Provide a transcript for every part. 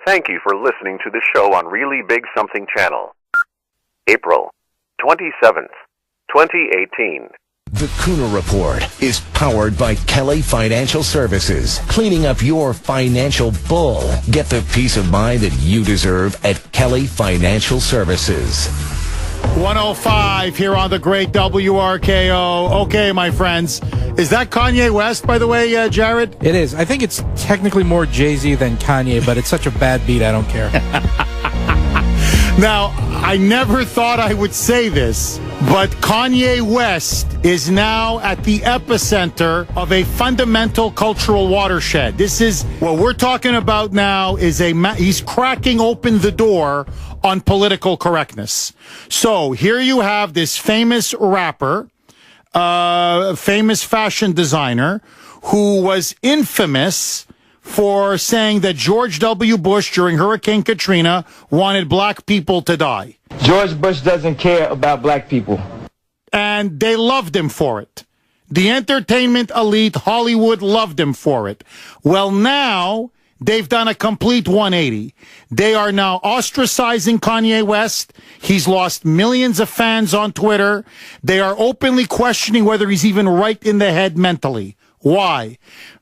Thank you for listening to the show on Really Big Something Channel. April 27th, 2018. The Kuhner Report is powered by Kelly Financial Services. Cleaning up your financial bull. Get the peace of mind that you deserve at Kelly Financial Services. 105 here on the great WRKO. Okay, my friends. Is that Kanye West, by the way, Jared? It is. I think it's technically more Jay-Z than Kanye, but it's such a bad beat, I don't care. Now, I never thought I would say this, but Kanye West is now at the epicenter of a fundamental cultural watershed. This is what we're talking about now. He's cracking open the door on political correctness. So here you have this famous rapper, famous fashion designer who was infamous for saying that George W. Bush during Hurricane Katrina wanted black people to die. George Bush doesn't care about black people. And they loved him for it. The entertainment elite, Hollywood, loved him for it. Well, now they've done a complete 180. They are now ostracizing Kanye West. He's lost millions of fans on Twitter. They are openly questioning whether he's even right in the head mentally. Why?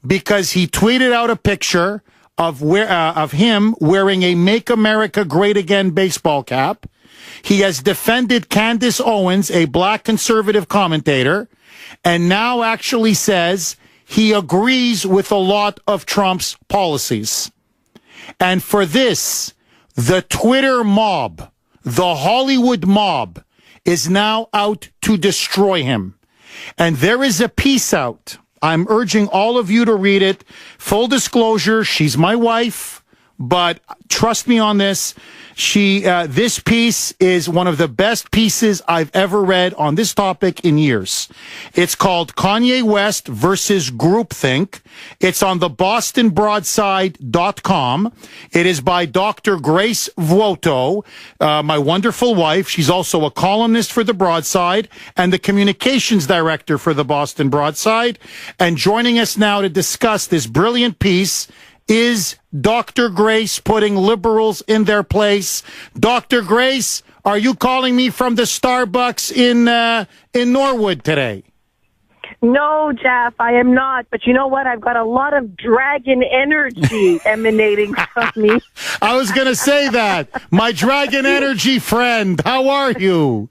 Because he tweeted out a picture of him wearing a Make America Great Again baseball cap. He has defended Candace Owens, a black conservative commentator, and now actually says he agrees with a lot of Trump's policies. And for this, the Twitter mob, the Hollywood mob, is now out to destroy him. And there is a piece out. I'm urging all of you to read it. Full disclosure, she's my wife, but trust me on this. This piece is one of the best pieces I've ever read on this topic in years. It's called Kanye West versus Groupthink. It's on the bostonbroadside.com. It is by Dr. Grace Vuoto, my wonderful wife. She's also a columnist for the Broadside and the communications director for the Boston Broadside. And joining us now to discuss this brilliant piece is Dr. Grace putting liberals in their place. Dr. Grace, are you calling me from the Starbucks in Norwood today? No, Jeff, I am not. But you know what? I've got a lot of dragon energy emanating from me. I was going to say that. My dragon energy friend, how are you?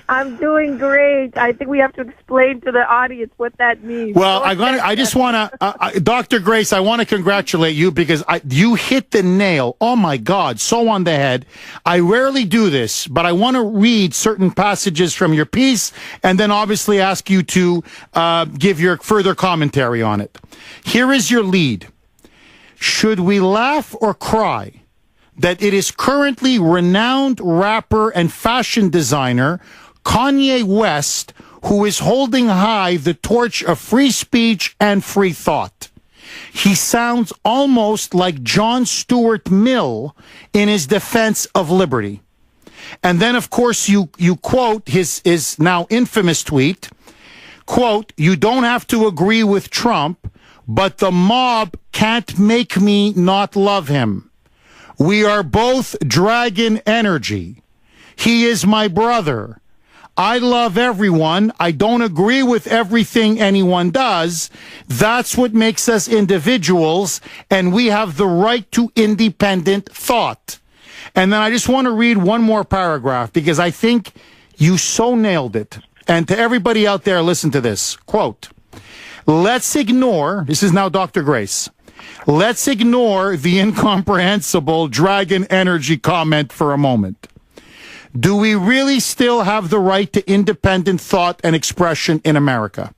I'm doing great. I think we have to explain to the audience what that means. Well, I just want to, Dr. Grace, I want to congratulate you because you hit the nail. Oh, my God, so on the head. I rarely do this, but I want to read certain passages from your piece and then obviously ask you to give your further commentary on it. Here is your lead. Should we laugh or cry that it is currently renowned rapper and fashion designer Kanye West who is holding high the torch of free speech and free thought? He sounds almost like John Stuart Mill in his defense of liberty. And then, of course, you quote his now infamous tweet, quote, "You don't have to agree with Trump, but the mob can't make me not love him. We are both dragon energy. He is my brother. I love everyone. I don't agree with everything anyone does. That's what makes us individuals, and we have the right to independent thought." And then I just want to read one more paragraph because I think you so nailed it. And to everybody out there, listen to this. Quote, "Let's ignore," this is now Dr. Grace, "let's ignore the incomprehensible dragon energy comment for a moment. Do we really still have the right to independent thought and expression in America?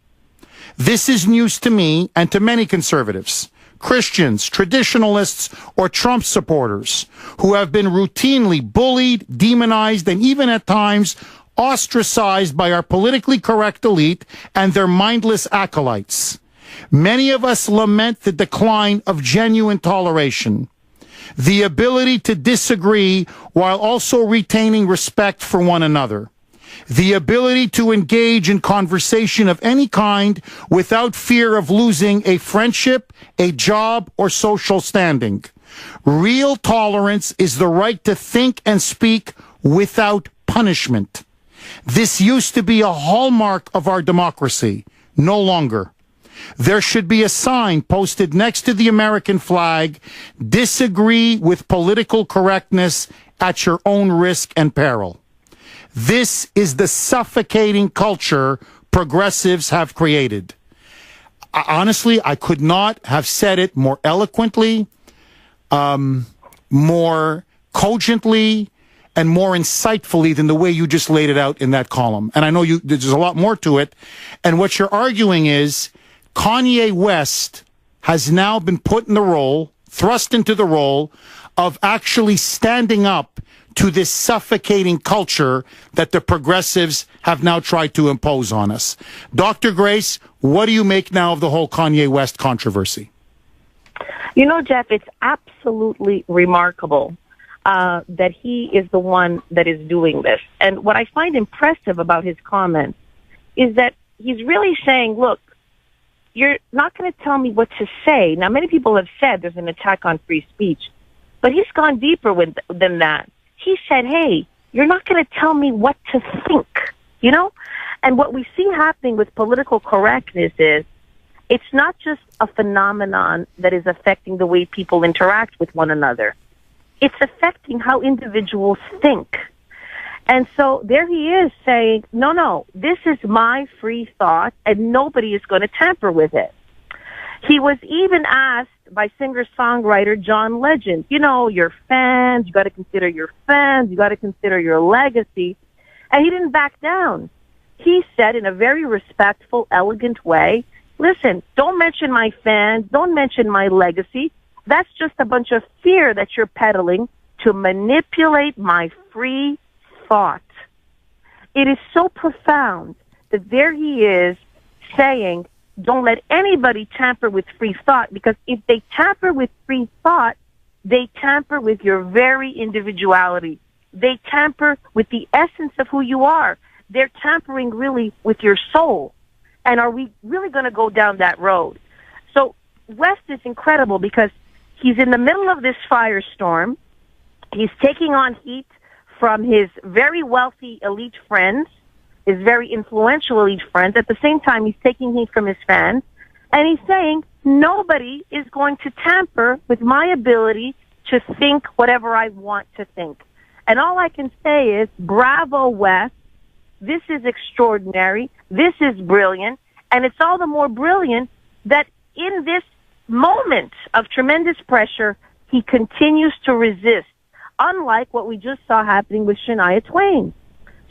This is news to me and to many conservatives, Christians, traditionalists, or Trump supporters who have been routinely bullied, demonized, and even at times ostracized by our politically correct elite and their mindless acolytes. Many of us lament the decline of genuine toleration, the ability to disagree while also retaining respect for one another, the ability to engage in conversation of any kind without fear of losing a friendship, a job, or social standing. Real tolerance is the right to think and speak without punishment. This used to be a hallmark of our democracy. No longer. There should be a sign posted next to the American flag, disagree with political correctness at your own risk and peril. This is the suffocating culture progressives have created. Honestly, I could not have said it more eloquently, more cogently, and more insightfully than the way you just laid it out in that column. And I know there's a lot more to it. And what you're arguing is Kanye West has now been put in the role, thrust into the role of actually standing up to this suffocating culture that the progressives have now tried to impose on us. Dr. Grace, what do you make now of the whole Kanye West controversy? You know, Jeff, it's absolutely remarkable that he is the one that is doing this. And what I find impressive about his comments is that he's really saying, look, you're not going to tell me what to say. Now, many people have said there's an attack on free speech, but he's gone deeper than that. He said, hey, you're not going to tell me what to think, you know? And what we see happening with political correctness is it's not just a phenomenon that is affecting the way people interact with one another. It's affecting how individuals think. And so there he is saying, no, this is my free thought and nobody is going to tamper with it. He was even asked by singer-songwriter John Legend, you know, your fans, you got to consider your fans, you got to consider your legacy. And he didn't back down. He said in a very respectful, elegant way, listen, don't mention my fans, don't mention my legacy. That's just a bunch of fear that you're peddling to manipulate my free thought. It is so profound that there he is saying, don't let anybody tamper with free thought, because if they tamper with free thought, they tamper with your very individuality. They tamper with the essence of who you are. They're tampering really with your soul. And are we really going to go down that road? So West is incredible because he's in the middle of this firestorm. He's taking on heat from his very wealthy elite friends, his very influential elite friends. At the same time, he's taking heat from his fans. And he's saying, nobody is going to tamper with my ability to think whatever I want to think. And all I can say is, bravo, West. This is extraordinary. This is brilliant. And it's all the more brilliant that in this moment of tremendous pressure, he continues to resist, unlike what we just saw happening with Shania Twain.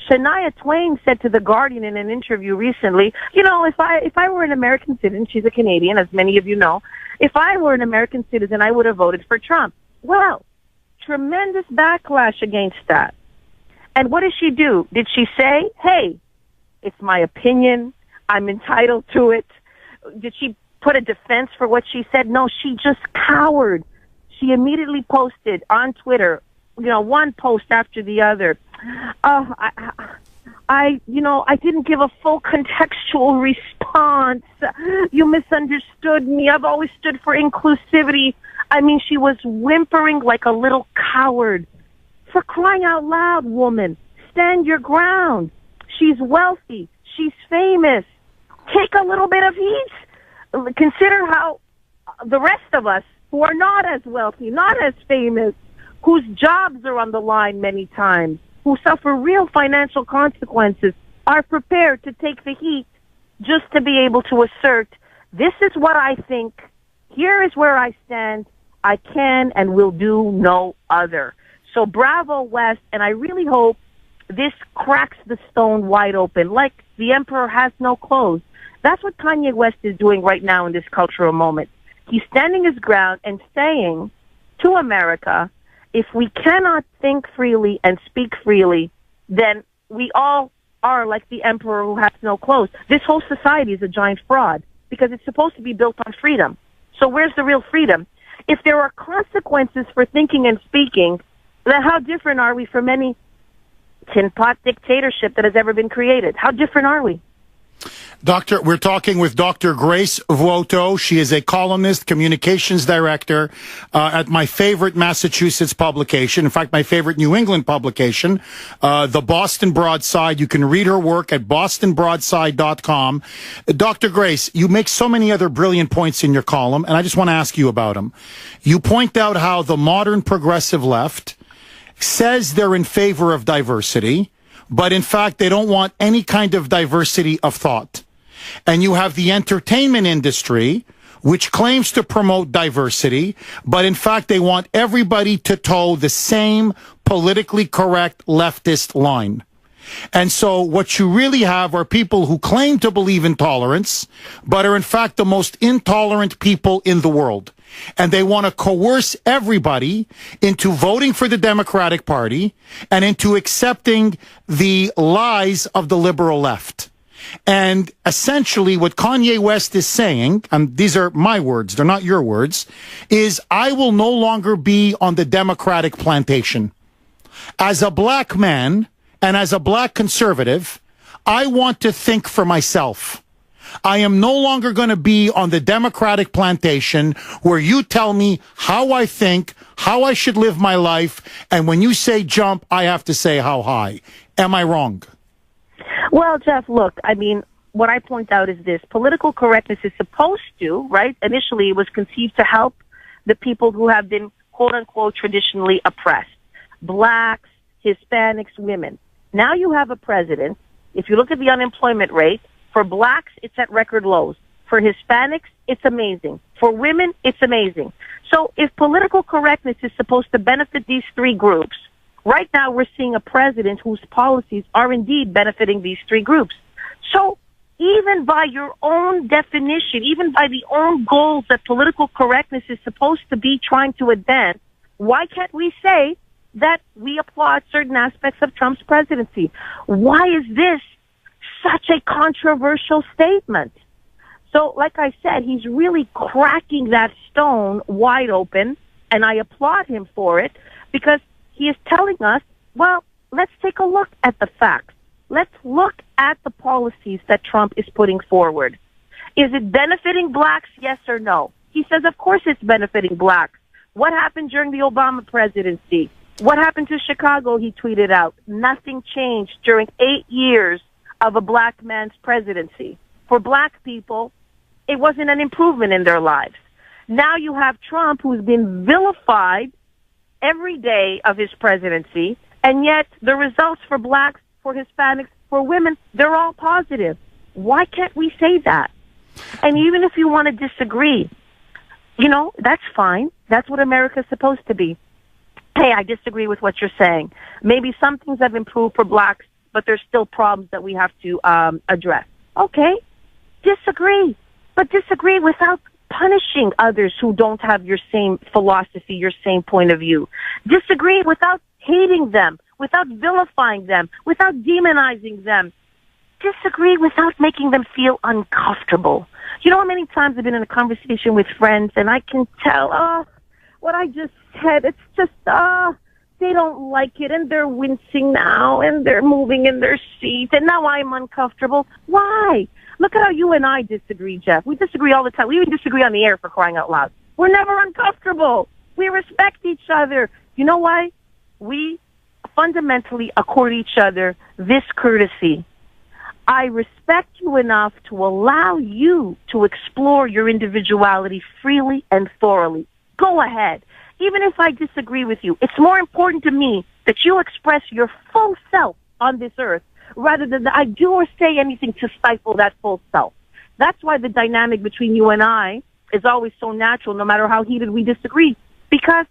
Shania Twain said to The Guardian in an interview recently, you know, if I were an American citizen, she's a Canadian, as many of you know, if I were an American citizen, I would have voted for Trump. Well, tremendous backlash against that. And what did she do? Did she say, hey, it's my opinion, I'm entitled to it? Did she put a defense for what she said? No, she just cowered. She immediately posted on Twitter, you know, one post after the other. I didn't give a full contextual response. You misunderstood me. I've always stood for inclusivity. I mean, she was whimpering like a little coward. For crying out loud, woman, stand your ground. She's wealthy. She's famous. Take a little bit of heat. Consider how the rest of us who are not as wealthy, not as famous, whose jobs are on the line many times, who suffer real financial consequences, are prepared to take the heat just to be able to assert, this is what I think, here is where I stand, I can and will do no other. So bravo, West, and I really hope this cracks the stone wide open, like the emperor has no clothes. That's what Kanye West is doing right now in this cultural moment. He's standing his ground and saying to America, if we cannot think freely and speak freely, then we all are like the emperor who has no clothes. This whole society is a giant fraud because it's supposed to be built on freedom. So where's the real freedom? If there are consequences for thinking and speaking, then how different are we from any tin pot dictatorship that has ever been created? How different are we? We're talking with Dr. Grace Vuoto. She is a columnist, communications director at my favorite Massachusetts publication. In fact, my favorite New England publication, the Boston Broadside. You can read her work at bostonbroadside.com. Dr. Grace, you make so many other brilliant points in your column, and I just want to ask you about them. You point out how the modern progressive left says they're in favor of diversity, but in fact, they don't want any kind of diversity of thought. And you have the entertainment industry, which claims to promote diversity, but in fact, they want everybody to toe the same politically correct leftist line. And so what you really have are people who claim to believe in tolerance, but are in fact the most intolerant people in the world. And they want to coerce everybody into voting for the Democratic Party and into accepting the lies of the liberal left. And essentially what Kanye West is saying, and these are my words, they're not your words, is I will no longer be on the Democratic plantation. As a black man and as a black conservative, I want to think for myself. I am no longer going to be on the Democratic plantation where you tell me how I think, how I should live my life, and when you say jump, I have to say how high. Am I wrong? Well, Jeff, look, I mean, what I point out is this. Political correctness is supposed to, right? Initially, it was conceived to help the people who have been, quote unquote, traditionally oppressed. Blacks, Hispanics, women. Now you have a president. If you look at the unemployment rate, for blacks, it's at record lows. For Hispanics, it's amazing. For women, it's amazing. So if political correctness is supposed to benefit these three groups, right now we're seeing a president whose policies are indeed benefiting these three groups. So even by your own definition, even by the own goals that political correctness is supposed to be trying to advance, why can't we say that we applaud certain aspects of Trump's presidency? Why is this such a controversial statement? So, like I said, he's really cracking that stone wide open, and I applaud him for it, because he is telling us, well, let's take a look at the facts. Let's look at the policies that Trump is putting forward. Is it benefiting blacks, yes or no? He says, of course it's benefiting blacks. What happened during the Obama presidency? What happened to Chicago, he tweeted out? Nothing changed during 8 years of a black man's presidency. For black people, it wasn't an improvement in their lives. Now you have Trump, who's been vilified every day of his presidency, and yet the results for blacks, for Hispanics, for women, they're all positive. Why can't we say that? And even if you want to disagree, you know, that's fine. That's what America's supposed to be. Hey, I disagree with what you're saying. Maybe some things have improved for blacks, but there's still problems that we have to address. Okay, disagree, but disagree without punishing others who don't have your same philosophy, your same point of view. Disagree without hating them, without vilifying them, without demonizing them. Disagree without making them feel uncomfortable. You know how many times I've been in a conversation with friends and I can tell, what I just said, it's just, they don't like it, and they're wincing now, and they're moving in their seat, and now I'm uncomfortable. Why? Look at how you and I disagree, Jeff. We disagree all the time. We even disagree on the air, for crying out loud. We're never uncomfortable. We respect each other. You know why? We fundamentally accord each other this courtesy. I respect you enough to allow you to explore your individuality freely and thoroughly. Go ahead. Even if I disagree with you, it's more important to me that you express your full self on this earth rather than that I do or say anything to stifle that full self. That's why the dynamic between you and I is always so natural, no matter how heated we disagree, because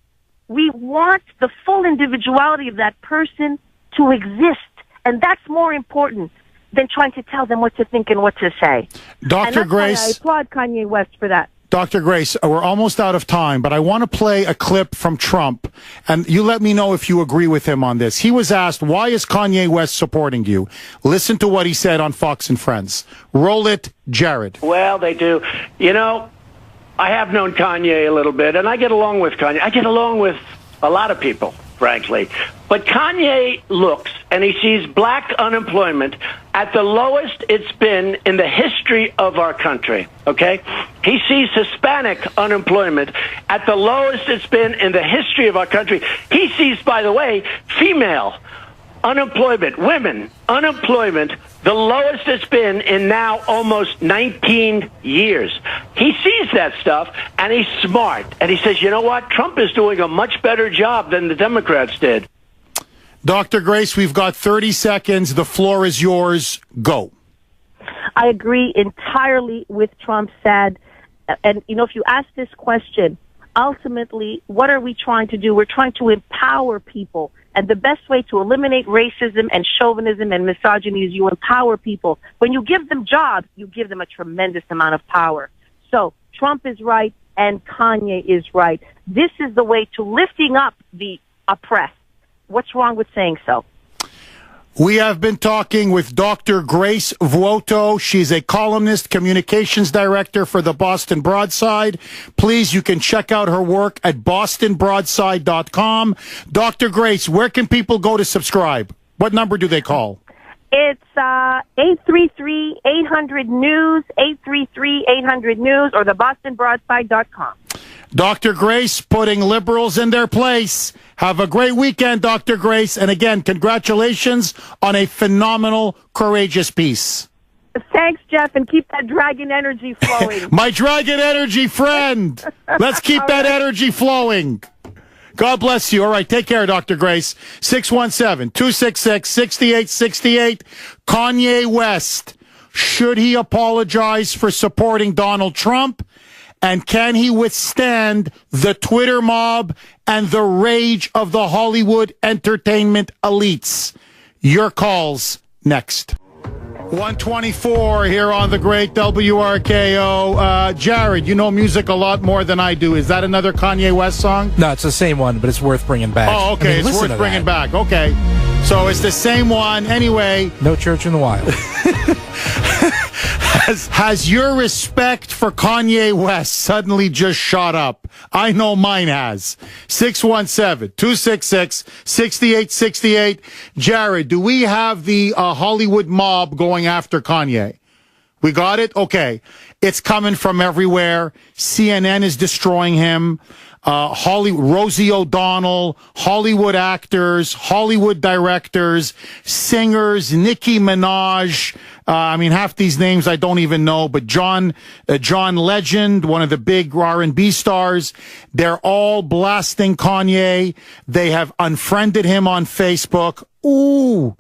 we want the full individuality of that person to exist, and that's more important than trying to tell them what to think and what to say. Dr. Grace, I applaud Kanye West for that. Dr. Grace, we're almost out of time, but I want to play a clip from Trump, and you let me know if you agree with him on this. He was asked, why is Kanye West supporting you? Listen to what he said on Fox and Friends. Roll it, Jared. Well, they do. You know, I have known Kanye a little bit, and I get along with Kanye. I get along with a lot of people, frankly. But Kanye looks and he sees black unemployment at the lowest it's been in the history of our country, okay? He sees Hispanic unemployment at the lowest it's been in the history of our country. He sees, by the way, female unemployment, women unemployment, the lowest it's been in now almost 19 years. He sees that stuff, and he's smart. And he says, you know what? Trump is doing a much better job than the Democrats did. Dr. Grace, we've got 30 seconds. The floor is yours. Go. I agree entirely with Trump's said. And, you know, if you ask this question, ultimately, what are we trying to do? We're trying to empower people. And the best way to eliminate racism and chauvinism and misogyny is you empower people. When you give them jobs, you give them a tremendous amount of power. So Trump is right and Kanye is right. This is the way to lifting up the oppressed. What's wrong with saying so? We have been talking with Dr. Grace Vuoto. She's a columnist, communications director for the Boston Broadside. Please, you can check out her work at bostonbroadside.com. Dr. Grace, where can people go to subscribe? What number do they call? It's 833-800-NEWS, 833-800-NEWS, or the bostonbroadside.com. Dr. Grace putting liberals in their place. Have a great weekend, Dr. Grace. And again, congratulations on a phenomenal, courageous piece. Thanks, Jeff, and keep that dragon energy flowing. My dragon energy friend. Let's keep that energy flowing. God bless you. All right, take care, Dr. Grace. 617-266-6868. Kanye West. Should he apologize for supporting Donald Trump? And can he withstand the Twitter mob and the rage of the Hollywood entertainment elites? Your calls next. 124 here on the great WRKO. Jared, you know music a lot more than I do. Is that another Kanye West song? No, it's the same one, but it's worth bringing back. Oh, okay. It's worth bringing back. Okay. So it's the same one. Anyway. No Church in the Wild. Has your respect for Kanye West suddenly just shot up? I know mine has. 617-266-6868. Jared, do we have the Hollywood mob going after Kanye? We got it? Okay. It's coming from everywhere. CNN is destroying him. Rosie O'Donnell, Hollywood actors, Hollywood directors, singers, Nicki Minaj. Half these names I don't even know, but John Legend, one of the big R&B stars, they're all blasting Kanye. They have unfriended him on Facebook. Ooh.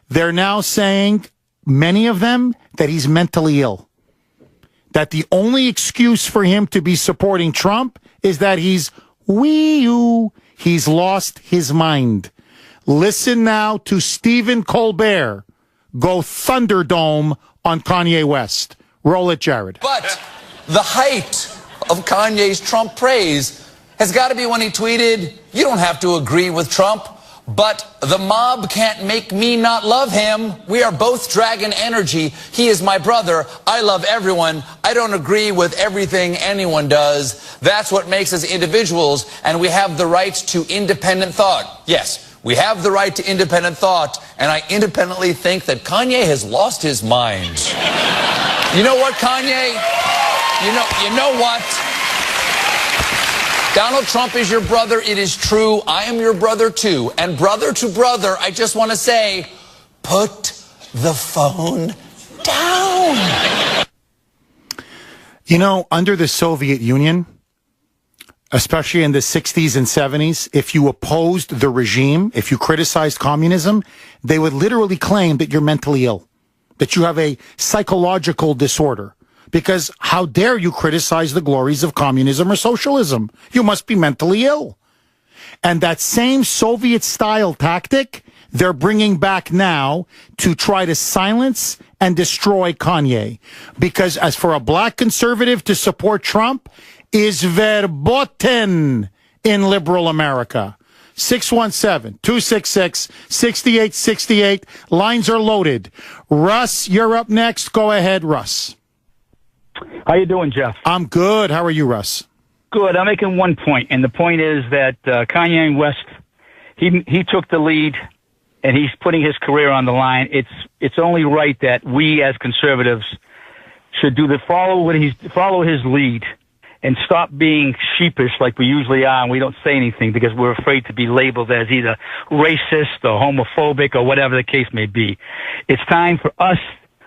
They're now saying, many of them, that he's mentally ill. That the only excuse for him to be supporting Trump is that he's lost his mind. Listen now to Stephen Colbert go Thunderdome on Kanye West. Roll it, Jared. But the height of Kanye's Trump praise has got to be when he tweeted, "You don't have to agree with Trump, but the mob can't make me not love him. We are both dragon energy. He is my brother. I love everyone. I don't agree with everything anyone does. That's what makes us individuals, and we have the right to independent thought." Yes, we have the right to independent thought, and I independently think that Kanye has lost his mind. You know what, Kanye? You know what? Donald Trump is your brother. It is true. I am your brother, too. And brother to brother, I just want to say, put the phone down. You know, under the Soviet Union, especially in the 60s and 70s, if you opposed the regime, if you criticized communism, they would literally claim that you're mentally ill, that you have a psychological disorder. Because how dare you criticize the glories of communism or socialism? You must be mentally ill. And that same Soviet-style tactic, they're bringing back now to try to silence and destroy Kanye. Because as for a black conservative to support Trump is verboten in liberal America. 617-266-6868. Lines are loaded. Russ, you're up next. Go ahead, Russ. How you doing, Jeff? I'm good. How are you, Russ? Good. I'm making one point, and the point is that Kanye West he took the lead, and he's putting his career on the line. It's only right that we as conservatives should follow his lead and stop being sheepish like we usually are, and we don't say anything because we're afraid to be labeled as either racist or homophobic or whatever the case may be. It's time for us,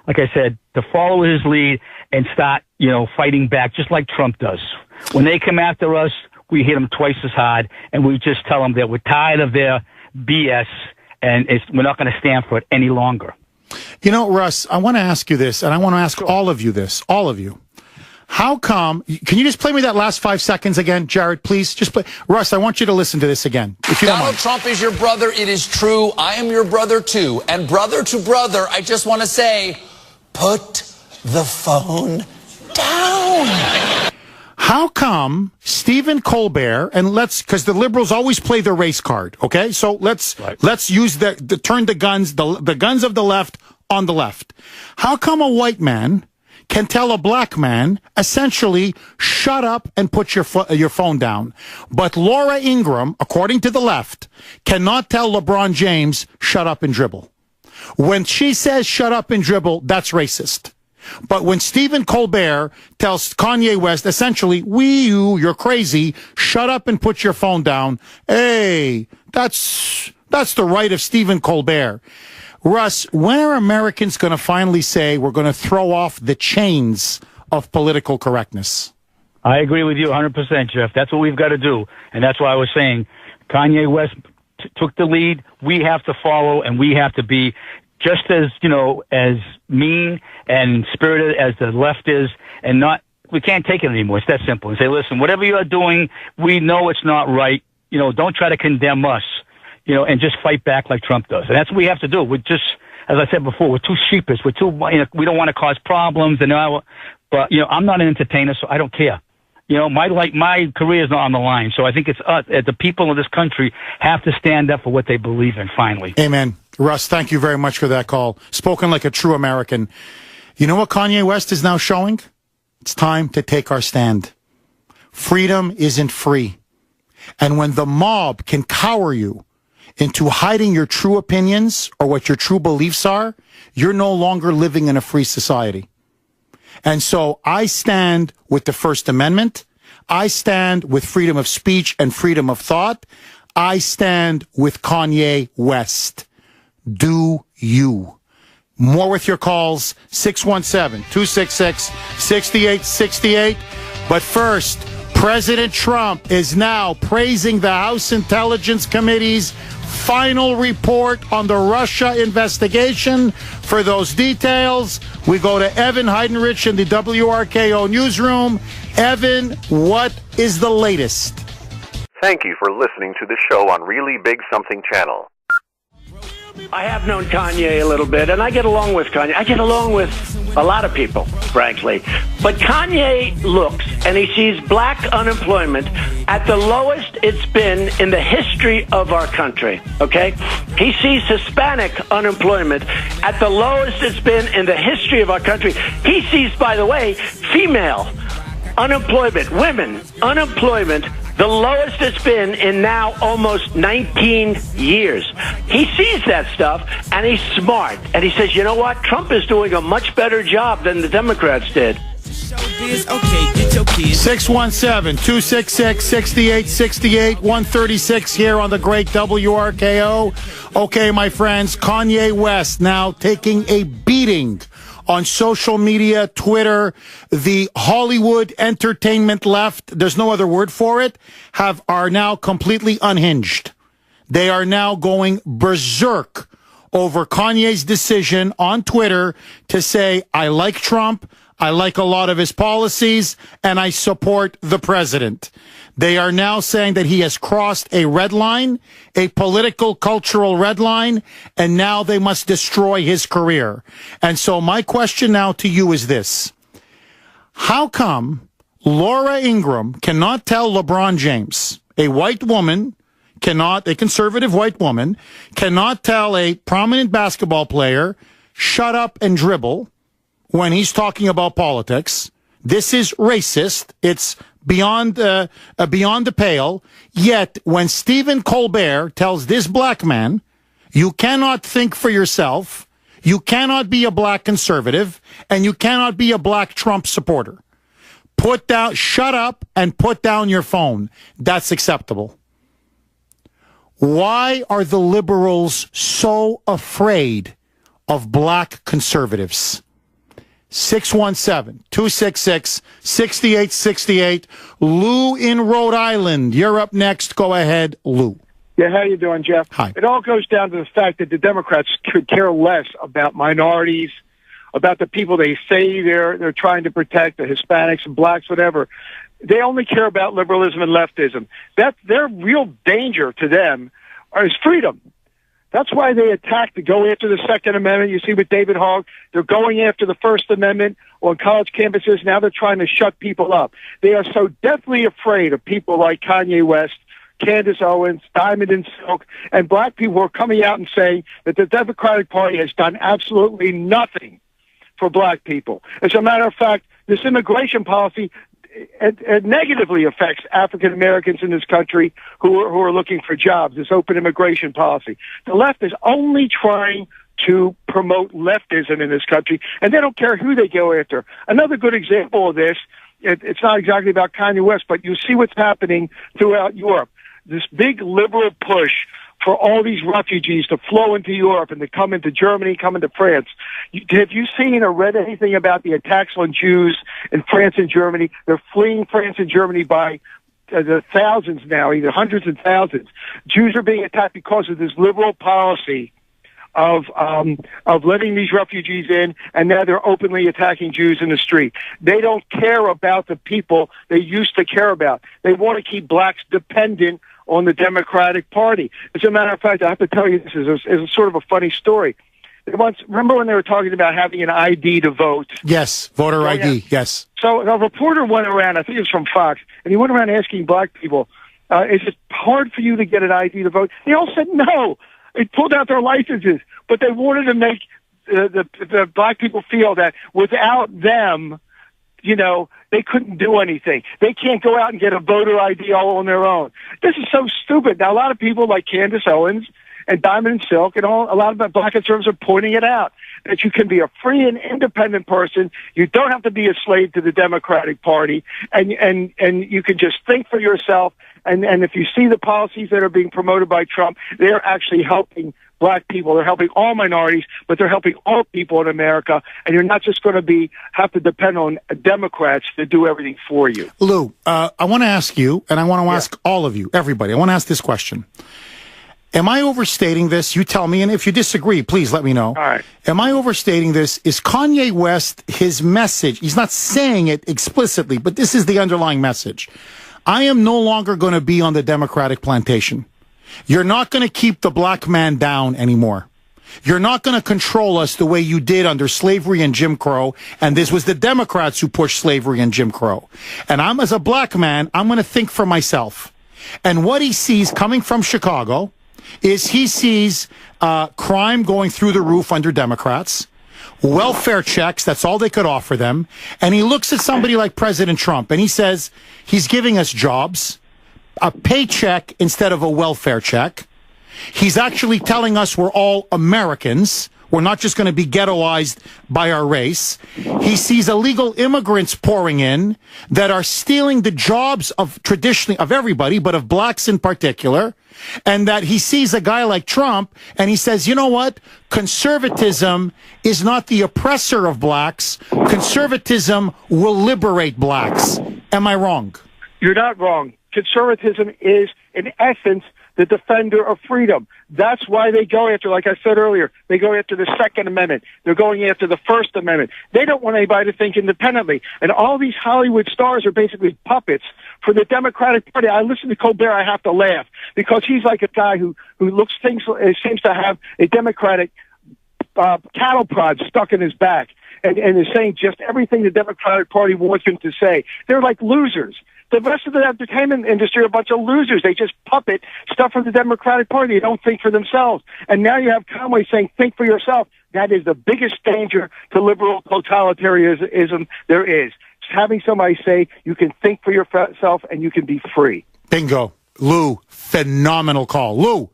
like I said, to follow his lead and start, fighting back just like Trump does. When they come after us, we hit them twice as hard, and we just tell them that we're tired of their BS, and we're not going to stand for it any longer. Russ, I want to ask you this, and I want to ask all of you this, all of you. How come, can you just play me that last 5 seconds again, Jared, please? Just play. Russ, I want you to listen to this again, if you don't mind. Donald Trump is your brother. It is true. I am your brother, too. And brother to brother, I just want to say, put the phone down. How come Stephen Colbert, and because the liberals always play the race card, okay? So let's use turn the guns of the left on the left. How come a white man can tell a black man, essentially, shut up and put your phone down? But Laura Ingraham, according to the left, cannot tell LeBron James, shut up and dribble. When she says shut up and dribble, that's racist. But when Stephen Colbert tells Kanye West, essentially, you're crazy, shut up and put your phone down, hey, that's the right of Stephen Colbert. Russ, when are Americans going to finally say we're going to throw off the chains of political correctness? I agree with you 100%, Jeff. That's what we've got to do. And that's why I was saying Kanye West took the lead. We have to follow, and we have to be just as, as mean and spirited as the left is, and we can't take it anymore. It's that simple. And say, listen, whatever you're doing, we know it's not right. Don't try to condemn us, and just fight back like Trump does. And that's what we have to do. We're just, as I said before, we're too sheepish. We don't want to cause problems. But I'm not an entertainer, so I don't care. My career is not on the line. So I think it's us, the people of this country have to stand up for what they believe in, finally. Amen. Russ, thank you very much for that call. Spoken like a true American. You know what Kanye West is now showing? It's time to take our stand. Freedom isn't free. And when the mob can cower you into hiding your true opinions or what your true beliefs are, you're no longer living in a free society. And so I stand with the First Amendment. I stand with freedom of speech and freedom of thought. I stand with Kanye West. Do you? More with your calls, 617-266-6868. But first, President Trump is now praising the House Intelligence Committee's final report on the Russia investigation. For those details, we go to Evan Heidenrich in the WRKO newsroom. Evan, what is the latest? Thank you for listening to the show on Really Big Something Channel. I have known Kanye a little bit, and I get along with Kanye. I get along with a lot of people, frankly. But Kanye looks and he sees black unemployment at the lowest it's been in the history of our country, okay? He sees Hispanic unemployment at the lowest it's been in the history of our country. He sees, by the way, female unemployment, women unemployment, the lowest it's been in now almost 19 years. He sees that stuff, and he's smart. And he says, you know what? Trump is doing a much better job than the Democrats did. 617-266-6868, 136 here on the great WRKO. Okay, my friends, Kanye West now taking a beating on social media, Twitter. The Hollywood entertainment left, there's no other word for it, are now completely unhinged. They are now going berserk over Kanye's decision on Twitter to say, I like Trump, I like a lot of his policies, and I support the president. They are now saying that he has crossed a red line, a political, cultural red line, and now they must destroy his career. And so my question now to you is this. How come Laura Ingraham cannot tell LeBron James, a white woman, a conservative white woman, cannot tell a prominent basketball player, shut up and dribble when he's talking about politics? This is racist. It's beyond the pale. Yet when Stephen Colbert tells this black man, you cannot think for yourself, you cannot be a black conservative, and you cannot be a black Trump supporter. Shut up and put down your phone. That's acceptable. Why are the liberals so afraid of black conservatives? 617-266-6868. Lou in Rhode Island. You're up next. Go ahead, Lou. Yeah, how you doing, Jeff? Hi. It all goes down to the fact that the Democrats could care less about minorities, about the people they say they're trying to protect, the Hispanics and blacks, whatever. They only care about liberalism and leftism. That's their real danger to them is freedom. That's why they attack to go after the Second Amendment. You see with David Hogg, they're going after the First Amendment on college campuses. Now they're trying to shut people up. They are so deathly afraid of people like Kanye West, Candace Owens, Diamond and Silk, and black people who are coming out and saying that the Democratic Party has done absolutely nothing for black people. As a matter of fact, this immigration policy it negatively affects African Americans in this country who are looking for jobs, this open immigration policy. The left is only trying to promote leftism in this country, and they don't care who they go after. Another good example of this, it's not exactly about Kanye West, but you see what's happening throughout Europe. This big liberal push for all these refugees to flow into Europe and to come into Germany, come into France. Have you seen or read anything about the attacks on Jews in France and Germany? They're fleeing France and Germany by the thousands now, either hundreds and thousands. Jews are being attacked because of this liberal policy of letting these refugees in, and now they're openly attacking Jews in the street. They don't care about the people they used to care about. They want to keep blacks dependent on the Democratic Party. As a matter of fact, I have to tell you, this is a sort of a funny story. Remember when they were talking about having an ID to vote? Yes, voter ID, yes. So a reporter went around, I think it was from Fox, and he went around asking black people, is it hard for you to get an ID to vote? They all said no. They pulled out their licenses, but they wanted to make the black people feel that without them, you know, they couldn't do anything. They can't go out and get a voter ID all on their own. This is so stupid. Now, a lot of people like Candace Owens and Diamond and Silk and a lot of black conservatives are pointing it out, that you can be a free and independent person. You don't have to be a slave to the Democratic Party, and you can just think for yourself. And if you see the policies that are being promoted by Trump, they're actually helping black people. They're helping all minorities, but they're helping all people in America. And you're not just going to have to depend on Democrats to do everything for you. Lou, I want to ask you, and I want to ask all of you, everybody, I want to ask this question. Am I overstating this? You tell me, and if you disagree, please let me know. All right. Am I overstating this? Is Kanye West, his message, he's not saying it explicitly, but this is the underlying message. I am no longer going to be on the Democratic plantation. You're not going to keep the black man down anymore. You're not going to control us the way you did under slavery and Jim Crow, and this was the Democrats who pushed slavery and Jim Crow. And I'm, as a black man, I'm going to think for myself. And what he sees coming from Chicago is he sees crime going through the roof under Democrats, welfare checks, that's all they could offer them, and he looks at somebody like President Trump and he says he's giving us jobs, a paycheck instead of a welfare check. He's actually telling us we're all Americans. We're not just going to be ghettoized by our race. He sees illegal immigrants pouring in that are stealing the jobs of traditionally of everybody, but of blacks in particular. And that he sees a guy like Trump and he says, you know what? Conservatism is not the oppressor of blacks. Conservatism will liberate blacks. Am I wrong? You're not wrong. Conservatism is, in essence, the defender of freedom. That's why they go after, like I said earlier, they go after the Second Amendment. They're going after the First Amendment. They don't want anybody to think independently. And all these Hollywood stars are basically puppets for the Democratic Party. I listen to Colbert, I have to laugh, because he's like a guy who seems to have a Democratic cattle prod stuck in his back and is saying just everything the Democratic Party wants him to say. They're like losers. The rest of the entertainment industry are a bunch of losers. They just puppet stuff from the Democratic Party. They don't think for themselves. And now you have Conway saying, think for yourself. That is the biggest danger to liberal totalitarianism there is. having somebody say you can think for yourself and you can be free. Bingo. Lou, phenomenal call. Lou,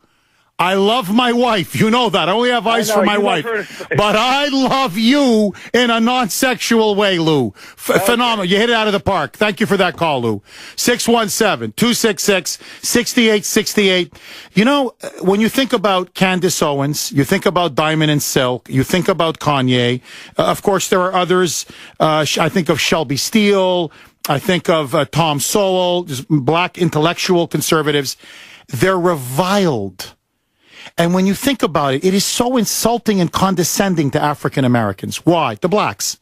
I love my wife. You know that. I only have eyes for my wife. But I love you in a non-sexual way, Lou. Phenomenal. You hit it out of the park. Thank you for that call, Lou. 617-266-6868. You know, when you think about Candace Owens, you think about Diamond and Silk, you think about Kanye. Of course, there are others. I think of Shelby Steele. I think of Tom Sowell, just black intellectual conservatives. They're reviled. And when you think about it, it is so insulting and condescending to African Americans. Why? The blacks.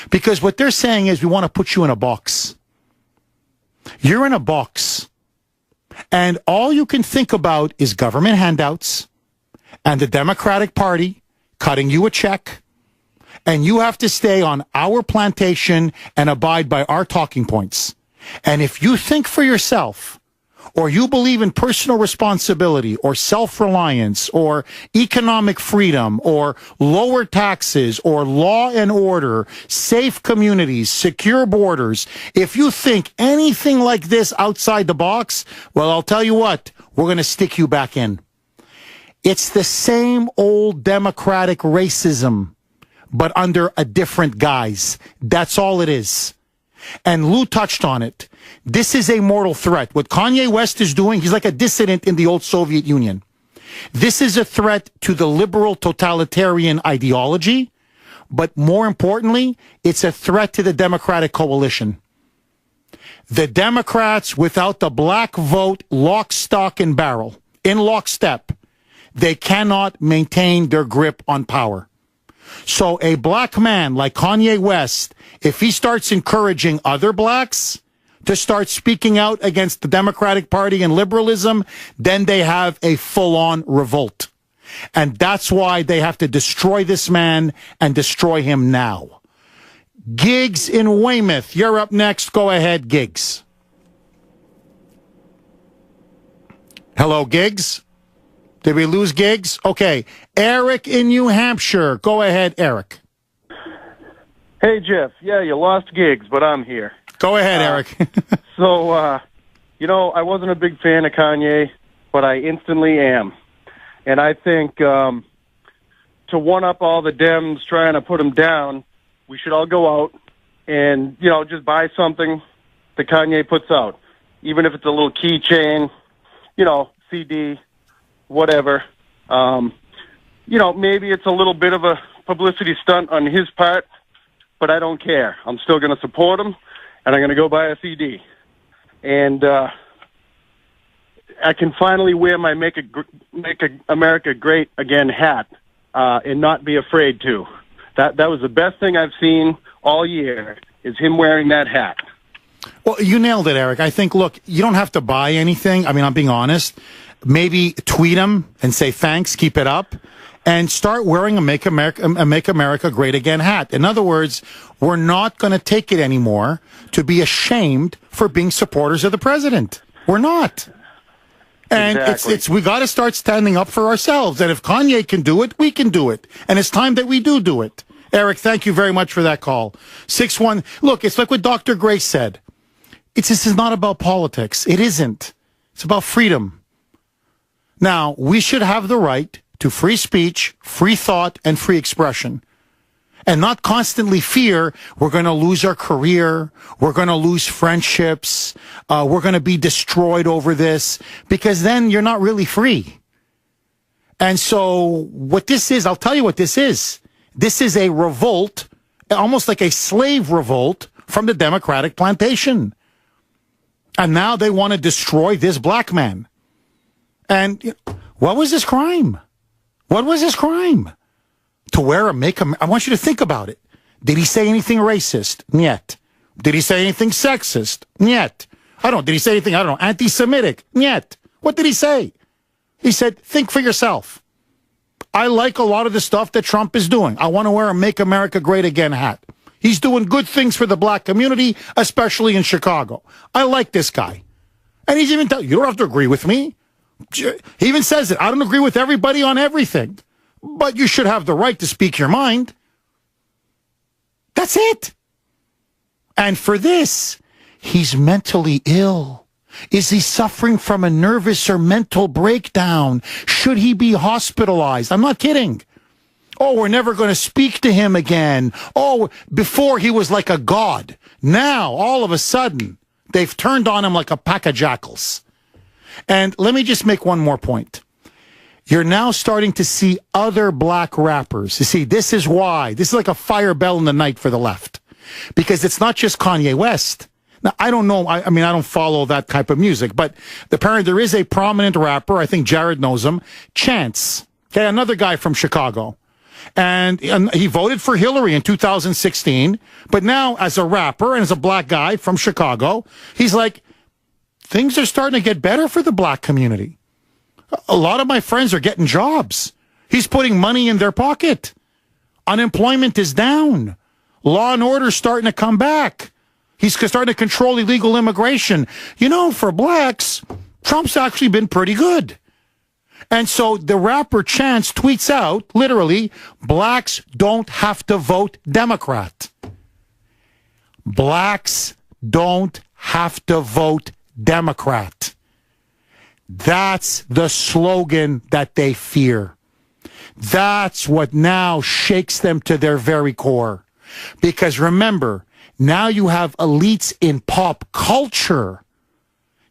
Because what they're saying is we want to put you in a box. You're in a box. And all you can think about is government handouts and the Democratic Party cutting you a check. And you have to stay on our plantation and abide by our talking points. And if you think for yourself, or you believe in personal responsibility or self-reliance or economic freedom or lower taxes or law and order, safe communities, secure borders, if you think anything like this outside the box, well, I'll tell you what, we're going to stick you back in. It's the same old democratic racism, but under a different guise. That's all it is. And Lou touched on it. This is a mortal threat. What Kanye West is doing, he's like a dissident in the old Soviet Union. This is a threat to the liberal totalitarian ideology, but more importantly, it's a threat to the Democratic coalition. The Democrats, without the black vote, lock, stock, and barrel, in lockstep, they cannot maintain their grip on power. So a black man like Kanye West, if he starts encouraging other blacks to start speaking out against the Democratic Party and liberalism, then they have a full-on revolt. And that's why they have to destroy this man and destroy him now. Giggs in Weymouth, you're up next. Go ahead, Giggs. Hello, Giggs. Did we lose Giggs? Okay. Eric in New Hampshire. Go ahead, Eric. Hey, Jeff. Yeah, you lost Giggs, but I'm here. Go ahead, Eric. I wasn't a big fan of Kanye, but I instantly am. And I think to one-up all the Dems trying to put him down, we should all go out and, just buy something that Kanye puts out. Even if it's a little keychain, CD, whatever. Maybe it's a little bit of a publicity stunt on his part, but I don't care. I'm still going to support him, and I'm going to go buy a CD. And I can finally wear my Make America Great Again hat and not be afraid to. That was the best thing I've seen all year, is him wearing that hat. Well, you nailed it, Eric. I think, look, you don't have to buy anything. I mean, I'm being honest. Maybe tweet him and say thanks, keep it up, and start wearing a Make America Great Again hat. In other words, we're not going to take it anymore to be ashamed for being supporters of the president. We're not. And exactly. we got to start standing up for ourselves. And if Kanye can do it, we can do it. And it's time that we do it. Eric, thank you very much for that call. 6-1. Look, it's like what Dr. Grace said. This is not about politics. It isn't. It's about freedom. Now, we should have the right to free speech, free thought, and free expression. And not constantly fear we're going to lose our career, we're going to lose friendships, we're going to be destroyed over this, because then you're not really free. And so what this is, I'll tell you what this is. This is a revolt, almost like a slave revolt from the Democratic plantation. And now they want to destroy this black man. And what was his crime? What was his crime? To wear a I want you to think about it. Did he say anything racist? Niet. Did he say anything sexist? Niet. Did he say anything, anti-Semitic? Niet. What did he say? He said, think for yourself. I like a lot of the stuff that Trump is doing. I want to wear a Make America Great Again hat. He's doing good things for the black community, especially in Chicago. I like this guy. And he's even telling you don't have to agree with me. He even says it. I don't agree with everybody on everything, but you should have the right to speak your mind. That's it. And for this, he's mentally ill. Is he suffering from a nervous or mental breakdown? Should he be hospitalized? I'm not kidding. Oh, we're never going to speak to him again. Oh, before he was like a god. Now, all of a sudden, they've turned on him like a pack of jackals. And let me just make one more point. You're now starting to see other black rappers. You see, this is why. This is like a fire bell in the night for the left. Because it's not just Kanye West. Now, I don't know. I mean, I don't follow that type of music. But apparently there is a prominent rapper. I think Jared knows him. Chance. Okay, another guy from Chicago. And he voted for Hillary in 2016. But now, as a rapper and as a black guy from Chicago, he's like, things are starting to get better for the black community. A lot of my friends are getting jobs. He's putting money in their pocket. Unemployment is down. Law and order is starting to come back. He's starting to control illegal immigration. You know, for blacks, Trump's actually been pretty good. And so the rapper Chance tweets out, literally, blacks don't have to vote Democrat. Blacks don't have to vote Democrat. That's the slogan that they fear. That's what now shakes them to their very core. Because remember, now you have elites in pop culture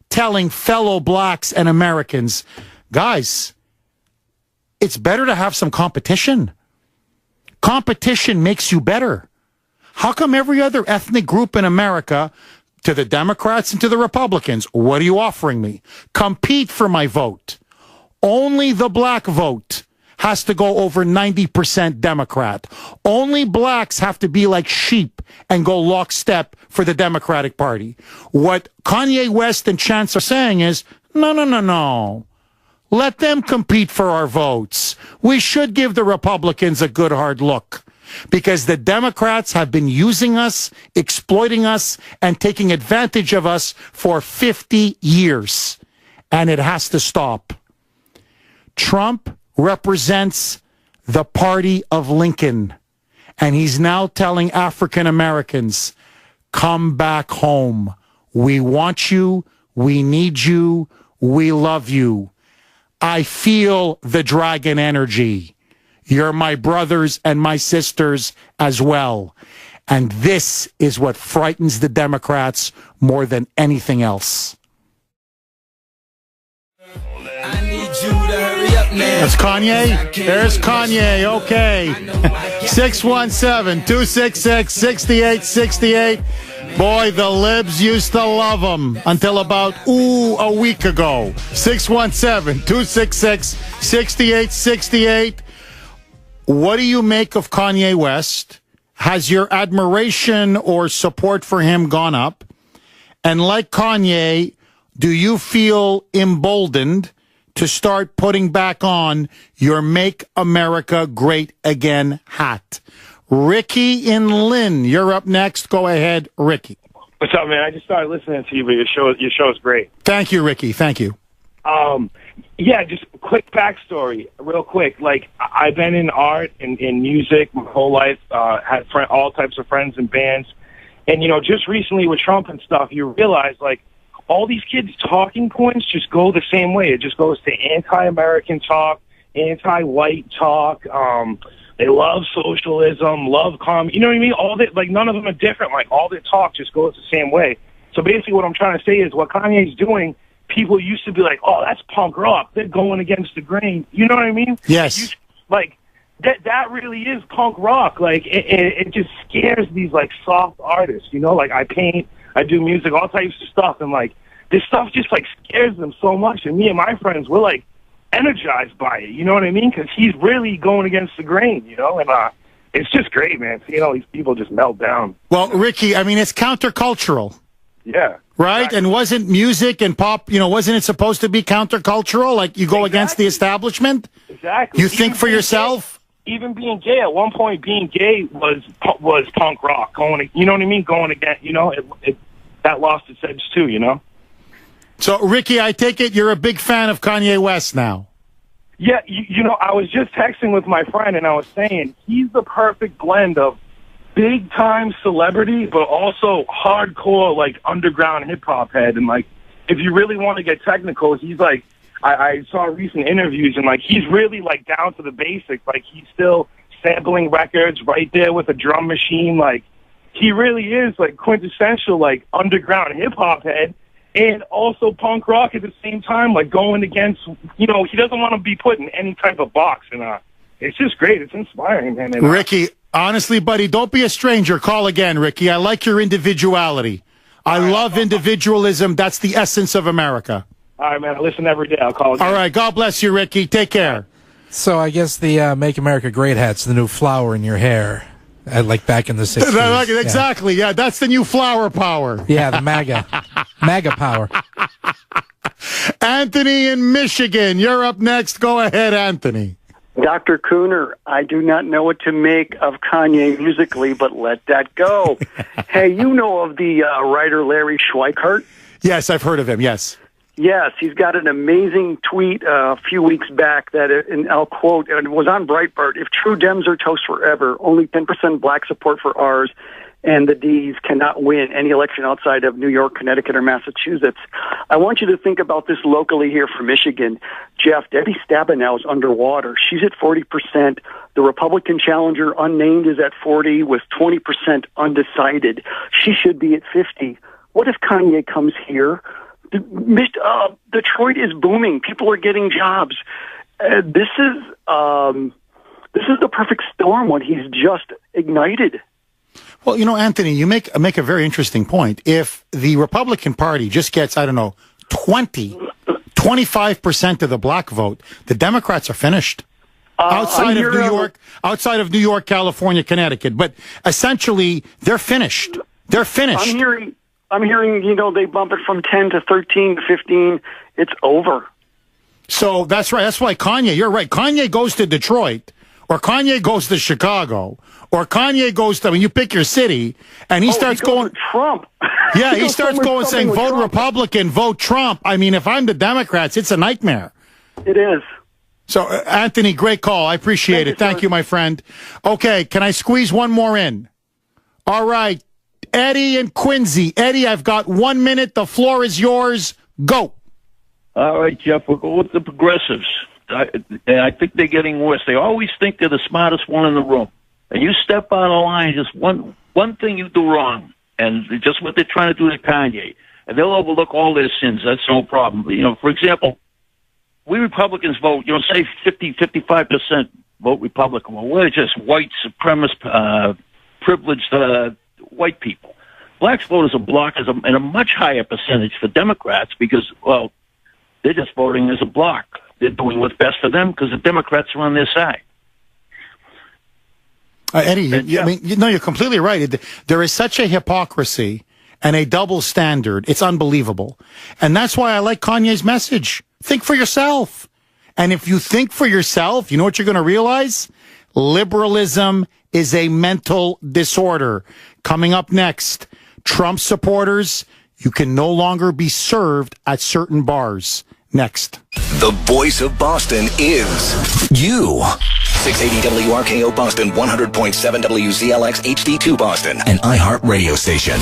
telling fellow blacks and Americans, guys, it's better to have some competition. Competition makes you better. How come every other ethnic group in America, to the Democrats and to the Republicans, what are you offering me? Compete for my vote. Only the black vote has to go over 90% Democrat. Only blacks have to be like sheep and go lockstep for the Democratic Party. What Kanye West and Chance are saying is, no. Let them compete for our votes. We should give the Republicans a good hard look. Because the Democrats have been using us, exploiting us, and taking advantage of us for 50 years. And it has to stop. Trump represents the party of Lincoln. And he's now telling African Americans, come back home. We want you. We need you. We love you. I feel the dragon energy. You're my brothers and my sisters as well. And this is what frightens the Democrats more than anything else. I need you to hurry up, man. That's Kanye. There's Kanye. Okay. 617-266-6868. Boy, the libs used to love him until about, a week ago. 617-266-6868. What do you make of Kanye West? Has your admiration or support for him gone up? And like Kanye, do you feel emboldened to start putting back on your Make America Great Again hat? Ricky in Lynn, you're up next. Go ahead, Ricky. What's up, man? I just started listening to you, but your show is great. Thank you, Ricky. Thank you. Yeah, just a quick backstory, real quick. Like, I've been in art and in music my whole life, had all types of friends and bands. And, just recently with Trump and stuff, you realize, like, all these kids' talking points just go the same way. It just goes to anti-American talk, anti-white talk. They love socialism, love you know what I mean? All that, like, none of them are different. Like, all their talk just goes the same way. So basically what I'm trying to say is what Kanye's doing, people used to be like, oh, that's punk rock. They're going against the grain. You know what I mean? Yes. That really is punk rock. Like, it just scares these, like, soft artists, Like, I paint, I do music, all types of stuff, and, like, this stuff just, like, scares them so much. And me and my friends, we're, like, energized by it, you know what I mean? Because he's really going against the grain, And it's just great, man. Seeing all these people just melt down. Well, Ricky, I mean, it's countercultural. Yeah. Right? Exactly. And wasn't music and pop, wasn't it supposed to be countercultural? Like, you go against the establishment? Exactly. You think for yourself? Even being gay, at one point, being gay was punk rock. You know what I mean? Going against, that lost its edge too, So, Ricky, I take it you're a big fan of Kanye West now. Yeah, I was just texting with my friend, and I was saying he's the perfect blend of big time celebrity, but also hardcore like underground hip hop head. And like, if you really want to get technical, he's like, I saw recent interviews and like he's really like down to the basics. Like he's still sampling records right there with a drum machine. Like he really is like quintessential like underground hip hop head. And also punk rock at the same time, like going against, he doesn't want to be put in any type of box. And it's just great. It's inspiring, man. And, Ricky, honestly, buddy, don't be a stranger. Call again, Ricky. I like your individuality. I love individualism. That's the essence of America. All right, man. I listen every day. I'll call again. All right. God bless you, Ricky. Take care. So I guess the Make America Great hat's the new flower in your hair. Like back in the 60s. Exactly. Yeah, that's the new flower power. Yeah, the MAGA. MAGA power. Anthony in Michigan, you're up next. Go ahead, Anthony. Dr. Kuhner, I do not know what to make of Kanye musically, but let that go. Hey, you know of the writer Larry Schweikart? Yes, I've heard of him, yes. Yes, he's got an amazing tweet a few weeks back that, and I'll quote, and it was on Breitbart, "If true Dems are toast forever, only 10% black support for ours and the Ds cannot win any election outside of New York, Connecticut, or Massachusetts." I want you to think about this locally here for Michigan. Jeff, Debbie Stabenow is underwater. She's at 40%. The Republican challenger, unnamed, is at 40 with 20% undecided. She should be at 50. What if Kanye comes here? Detroit is booming. People are getting jobs. This is the perfect storm. What he's just ignited. Well, Anthony, you make a very interesting point. If the Republican Party just gets, 25% of the black vote, the Democrats are finished. Outside of New York, California, Connecticut, but essentially they're finished. They're finished. I'm hearing, they bump it from 10 to 13 to 15. It's over. So that's right. That's why Kanye, you're right. Kanye goes to Detroit, or Kanye goes to Chicago, or Kanye goes to, you pick your city, and he starts going. Trump. Yeah, he starts going saying, vote Trump. Republican, vote Trump. If I'm the Democrats, it's a nightmare. It is. So, Anthony, great call. I appreciate it. Thank you, my friend. Okay, can I squeeze one more in? All right. Eddie and Quincy. Eddie, I've got 1 minute. The floor is yours. Go. All right, Jeff, we'll go with the progressives. I think they're getting worse. They always think they're the smartest one in the room. And you step out of line, just one thing you do wrong, and just what they're trying to do to Kanye. And they'll overlook all their sins. That's no problem. For example, we Republicans vote, say 55% vote Republican. Well, we're just white supremacist, privileged white people. Blacks vote as a block and a much higher percentage for Democrats because, well, they're just voting as a block. They're doing what's best for them because the Democrats are on their side. Eddie, you're completely right. There is such a hypocrisy and a double standard. It's unbelievable. And that's why I like Kanye's message. Think for yourself. And if you think for yourself, you know what you're going to realize? Liberalism is a mental disorder. Coming up next, Trump supporters, you can no longer be served at certain bars. Next. The voice of Boston is you. 680 WRKO Boston, 100.7 WZLX HD2 Boston, an iHeart radio station.